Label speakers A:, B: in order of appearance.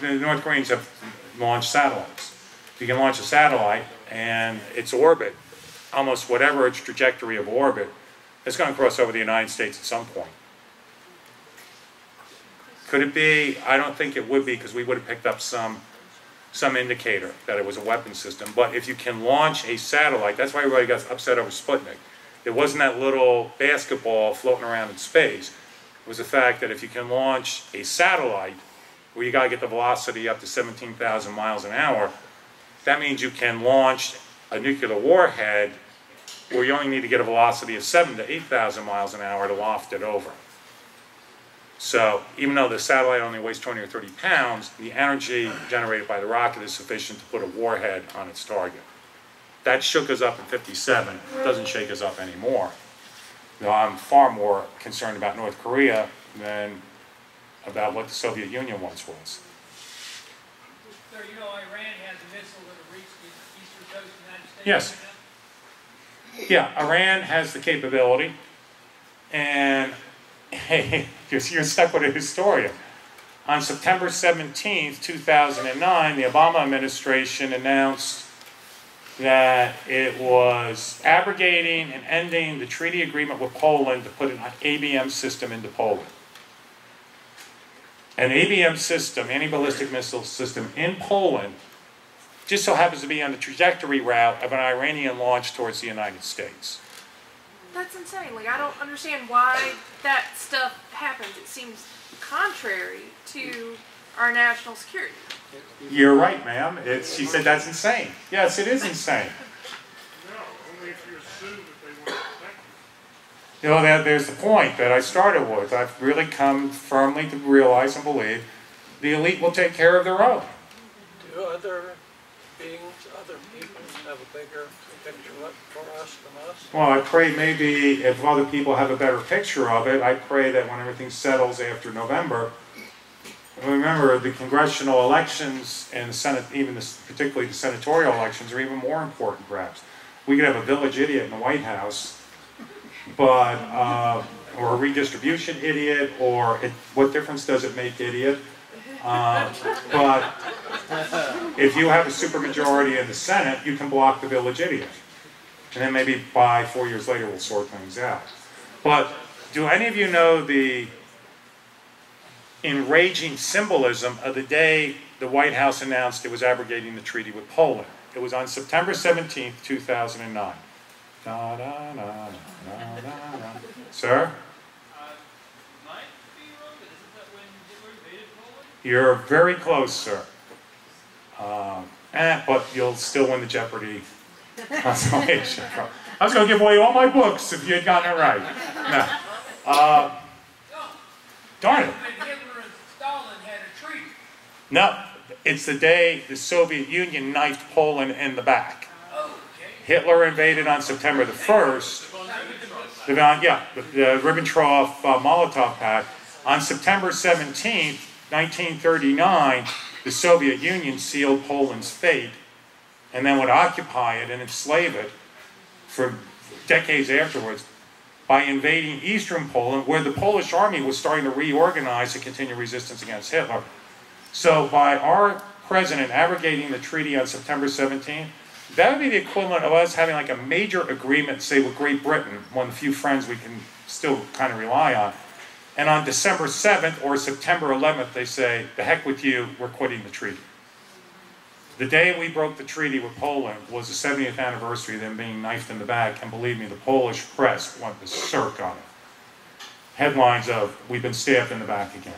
A: The North Koreans have launched satellites. You can launch a satellite and its orbit, almost whatever its trajectory of orbit, is going to cross over the United States at some point. Could it be? I don't think it would be, because we would have picked up some indicator that it was a weapon system. But if you can launch a satellite, that's why everybody got upset over Sputnik. It wasn't that little basketball floating around in space. It was the fact that if you can launch a satellite where you got to get the velocity up to 17,000 miles an hour, that means you can launch a nuclear warhead where you only need to get a velocity of 7,000 to 8,000 miles an hour to waft it over. So even though the satellite only weighs 20 or 30 pounds, the energy generated by the rocket is sufficient to put a warhead on its target. That shook us up in '57. It doesn't shake us up anymore. You know, I'm far more concerned about North Korea than about what the Soviet Union once was.
B: Sir, you know Iran has a missile that reached the eastern coast of the United States?
A: Yes. Right now? Yeah, Iran has the capability, and hey, you're stuck with a historian. On September 17th, 2009, the Obama administration announced that it was abrogating and ending the treaty agreement with Poland to put an ABM system into Poland. An ABM system, anti-ballistic missile system, in Poland just so happens to be on the trajectory route of an Iranian launch towards the United States.
C: That's insane. Like, I don't understand why that stuff happens. It seems contrary to our national security.
A: You're right, ma'am. She said that's insane. Yes, it is insane.
D: No, only if you assume that they want to protect
A: You know, there's the point that I started with. I've really come firmly to realize and believe the elite will take care of their own.
E: Do other beings, other people have a bigger picture for us than us?
A: Well, I pray maybe if other people have a better picture of it, I pray that when everything settles after November, remember the congressional elections and the Senate, particularly the senatorial elections, are even more important perhaps. We could have a village idiot in the White House, but or a redistribution idiot, or what difference does it make, idiot? But if you have a supermajority in the Senate, you can block the village idiot. And then maybe by 4 years later we'll sort things out. But do any of you know the enraging symbolism of the day the White House announced it was abrogating the treaty with Poland? It was on September 17th, 2009. Da, da, da, da, da, da. Sir? You're very close, sir. But you'll still win the Jeopardy consolation. I was going to give away all my books if you had gotten it right. No. Darn it.
B: Hitler and Stalin had a treaty.
A: No, it's the day the Soviet Union knifed Poland in the back. Hitler invaded on September the 1st. The Ribbentrop-Molotov Pact. On September 17th, 1939, the Soviet Union sealed Poland's fate and then would occupy it and enslave it for decades afterwards by invading eastern Poland, where the Polish army was starting to reorganize to continue resistance against Hitler. So by our president abrogating the treaty on September 17th, that would be the equivalent of us having like a major agreement, say, with Great Britain, one of the few friends we can still kind of rely on. And on December 7th or September 11th, they say, the heck with you, we're quitting the treaty. The day we broke the treaty with Poland was the 70th anniversary of them being knifed in the back, and believe me, the Polish press went berserk on it. Headlines of, we've been stabbed in the back again.